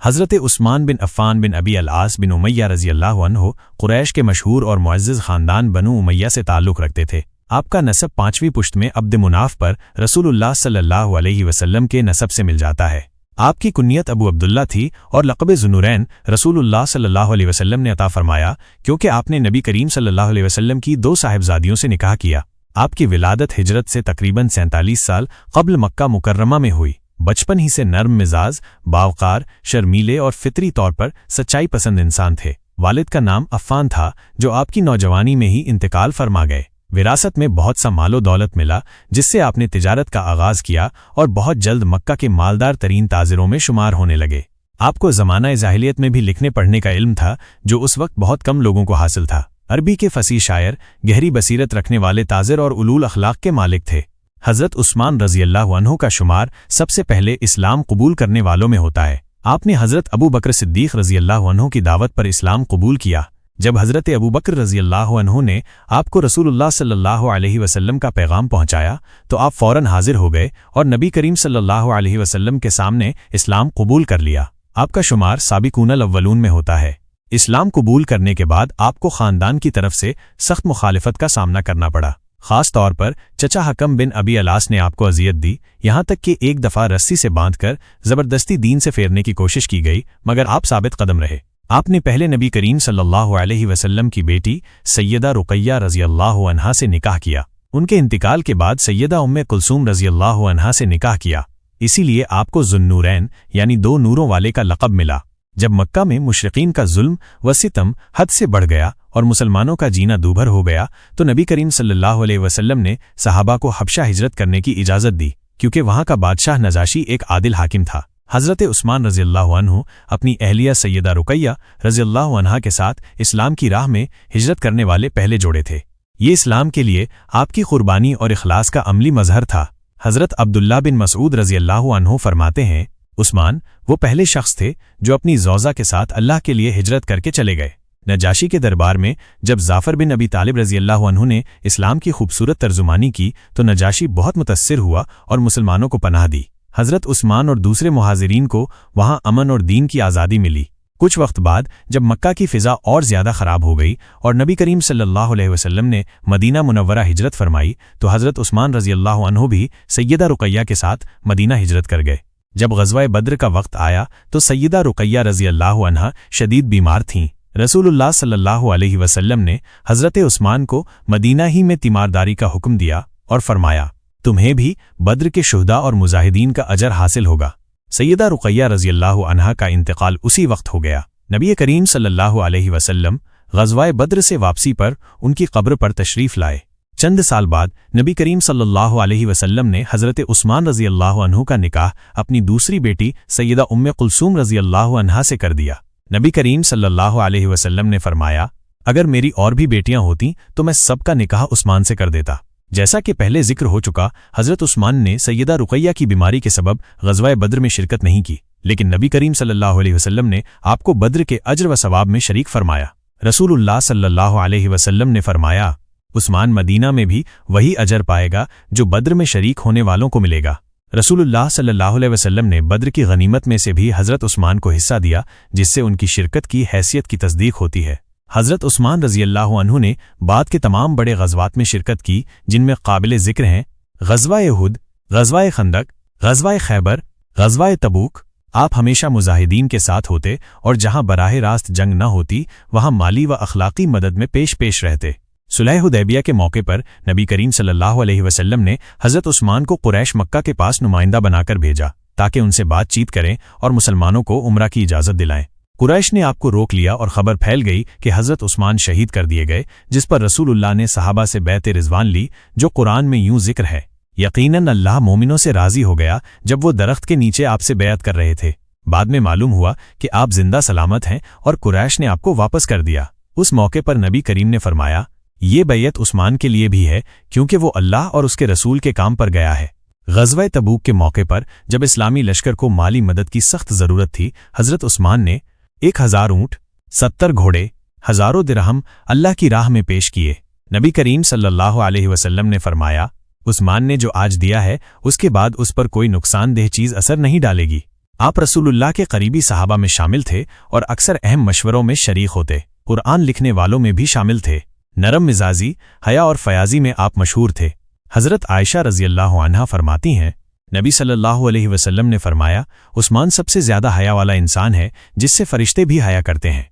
حضرت عثمان بن عفان بن ابی العاص بن امیہ رضی اللہ عنہ قریش کے مشہور اور معزز خاندان بنو امیہ سے تعلق رکھتے تھے۔ آپ کا نسب 5ویں پشت میں عبد مناف پر رسول اللہ صلی اللہ علیہ وسلم کے نسب سے مل جاتا ہے۔ آپ کی کنیت ابو عبداللہ تھی اور لقب ذوالنورین رسول اللہ صلی اللہ علیہ وسلم نے عطا فرمایا کیونکہ آپ نے نبی کریم صلی اللہ علیہ وسلم کی 2 صاحبزادیوں سے نکاح کیا۔ آپ کی ولادت ہجرت سے تقریباً 47 سال قبل مکہ مکرمہ میں ہوئی۔ بچپن ہی سے نرم مزاج، باوقار، شرمیلے اور فطری طور پر سچائی پسند انسان تھے۔ والد کا نام عفان تھا جو آپ کی نوجوانی میں ہی انتقال فرما گئے۔ وراثت میں بہت سا مال و دولت ملا جس سے آپ نے تجارت کا آغاز کیا اور بہت جلد مکہ کے مالدار ترین تاجروں میں شمار ہونے لگے۔ آپ کو زمانہ جاہلیت میں بھی لکھنے پڑھنے کا علم تھا جو اس وقت بہت کم لوگوں کو حاصل تھا۔ عربی کے فصیح شاعر، گہری بصیرت رکھنے والے تاجر اور علول اخلاق کے مالک تھے۔ حضرت عثمان رضی اللہ عنہ کا شمار سب سے پہلے اسلام قبول کرنے والوں میں ہوتا ہے۔ آپ نے حضرت ابو بکر صدیق رضی اللہ عنہ کی دعوت پر اسلام قبول کیا۔ جب حضرت ابو بکر رضی اللہ عنہ نے آپ کو رسول اللہ صلی اللہ علیہ وسلم کا پیغام پہنچایا تو آپ فوراً حاضر ہو گئے اور نبی کریم صلی اللہ علیہ وسلم کے سامنے اسلام قبول کر لیا۔ آپ کا شمار سابقون الاولون میں ہوتا ہے۔ اسلام قبول کرنے کے بعد آپ کو خاندان کی طرف سے سخت مخالفت کا سامنا کرنا پڑا۔ خاص طور پر چچا حکم بن ابی العاص نے آپ کو اذیت دی، یہاں تک کہ ایک دفعہ رسی سے باندھ کر زبردستی دین سے پھیرنے کی کوشش کی گئی، مگر آپ ثابت قدم رہے۔ آپ نے پہلے نبی کریم صلی اللہ علیہ وسلم کی بیٹی سیدہ رقیہ رضی اللہ عنہا سے نکاح کیا۔ ان کے انتقال کے بعد سیدہ ام کلثوم رضی اللہ عنہا سے نکاح کیا، اسی لیے آپ کو ذوالنورین یعنی 2 نوروں والے کا لقب ملا۔ جب مکہ میں مشرقین کا ظلم و ستم حد سے بڑھ گیا اور مسلمانوں کا جینا دوبھر ہو گیا تو نبی کریم صلی اللہ علیہ وسلم نے صحابہ کو حبشہ ہجرت کرنے کی اجازت دی کیونکہ وہاں کا بادشاہ نجاشی ایک عادل حاکم تھا۔ حضرت عثمان رضی اللہ عنہ اپنی اہلیہ سیدہ رقیہ رضی اللہ عنہا کے ساتھ اسلام کی راہ میں ہجرت کرنے والے پہلے جوڑے تھے۔ یہ اسلام کے لیے آپ کی قربانی اور اخلاص کا عملی مظہر تھا۔ حضرت عبداللہ بن مسعود رضی اللہ عنہ فرماتے ہیں، عثمان وہ پہلے شخص تھے جو اپنی زوجہ کے ساتھ اللہ کے لیے ہجرت کر کے چلے گئے۔ نجاشی کے دربار میں جب جعفر بن ابی طالب رضی اللہ عنہ نے اسلام کی خوبصورت ترجمانی کی تو نجاشی بہت متاثر ہوا اور مسلمانوں کو پناہ دی۔ حضرت عثمان اور دوسرے مہاجرین کو وہاں امن اور دین کی آزادی ملی۔ کچھ وقت بعد جب مکہ کی فضا اور زیادہ خراب ہو گئی اور نبی کریم صلی اللہ علیہ وسلم نے مدینہ منورہ ہجرت فرمائی تو حضرت عثمان رضی اللہ عنہ بھی سیدہ رقیہ کے ساتھ مدینہ ہجرت کر گئے۔ جب غزوہ بدر کا وقت آیا تو سیدہ رقیہ رضی اللہ عنہا شدید بیمار تھیں۔ رسول اللہ صلی اللہ علیہ وسلم نے حضرت عثمان کو مدینہ ہی میں تیمارداری کا حکم دیا اور فرمایا، تمہیں بھی بدر کے شہداء اور مجاہدین کا اجر حاصل ہوگا۔ سیدہ رقیہ رضی اللہ عنہا کا انتقال اسی وقت ہو گیا۔ نبی کریم صلی اللہ علیہ وسلم غزوہ بدر سے واپسی پر ان کی قبر پر تشریف لائے۔ چند سال بعد نبی کریم صلی اللہ علیہ وسلم نے حضرت عثمان رضی اللہ عنہ کا نکاح اپنی دوسری بیٹی سیدہ ام کلثوم رضی اللہ عنہا سے کر دیا۔ نبی کریم صلی اللہ علیہ وسلم نے فرمایا، اگر میری اور بھی بیٹیاں ہوتیں تو میں سب کا نکاح عثمان سے کر دیتا۔ جیسا کہ پہلے ذکر ہو چکا، حضرت عثمان نے سیدہ رقیہ کی بیماری کے سبب غزوہ بدر میں شرکت نہیں کی، لیکن نبی کریم صلی اللہ علیہ وسلم نے آپ کو بدر کے اجر و ثواب میں شریک فرمایا۔ رسول اللہ صلی اللہ علیہ وسلم نے فرمایا، عثمان مدینہ میں بھی وہی اجر پائے گا جو بدر میں شریک ہونے والوں کو ملے گا۔ رسول اللہ صلی اللہ علیہ وسلم نے بدر کی غنیمت میں سے بھی حضرت عثمان کو حصہ دیا جس سے ان کی شرکت کی حیثیت کی تصدیق ہوتی ہے۔ حضرت عثمان رضی اللہ عنہ نے بعد کے تمام بڑے غزوات میں شرکت کی جن میں قابل ذکر ہیں غزوہ احد، غزوہ خندق، غزوہ خیبر، غزوہ تبوک۔ آپ ہمیشہ مجاہدین کے ساتھ ہوتے اور جہاں براہ راست جنگ نہ ہوتی وہاں مالی و اخلاقی مدد میں پیش رہتے۔ صلح حدیبیہ کے موقع پر نبی کریم صلی اللہ علیہ وسلم نے حضرت عثمان کو قریش مکہ کے پاس نمائندہ بنا کر بھیجا تاکہ ان سے بات چیت کریں اور مسلمانوں کو عمرہ کی اجازت دلائیں۔ قریش نے آپ کو روک لیا اور خبر پھیل گئی کہ حضرت عثمان شہید کر دیے گئے، جس پر رسول اللہ نے صحابہ سے بیعت رضوان لی جو قرآن میں یوں ذکر ہے، یقیناً اللہ مومنوں سے راضی ہو گیا جب وہ درخت کے نیچے آپ سے بیعت کر رہے تھے۔ بعد میں معلوم ہوا کہ آپ زندہ سلامت ہیں اور قریش نے آپ کو واپس کر دیا۔ اس موقع پر نبی کریم نے فرمایا، یہ بیعت عثمان کے لیے بھی ہے کیونکہ وہ اللہ اور اس کے رسول کے کام پر گیا ہے۔ غزوہ تبوک کے موقع پر جب اسلامی لشکر کو مالی مدد کی سخت ضرورت تھی، حضرت عثمان نے 1000 اونٹ، 70 گھوڑے، ہزاروں درہم اللہ کی راہ میں پیش کیے۔ نبی کریم صلی اللہ علیہ وسلم نے فرمایا، عثمان نے جو آج دیا ہے اس کے بعد اس پر کوئی نقصان دہ چیز اثر نہیں ڈالے گی۔ آپ رسولullah کے قریبی صحابہ میں شامل تھے اور اکثر اہم مشوروں میں شریک ہوتے، قرآن لکھنے والوں میں بھی شامل تھے۔ نرم مزاجی، حیا اور فیاضی میں آپ مشہور تھے۔ حضرت عائشہ رضی اللہ عنہا فرماتی ہیں، نبی صلی اللہ علیہ وسلم نے فرمایا، عثمان سب سے زیادہ حیا والا انسان ہے جس سے فرشتے بھی حیا کرتے ہیں۔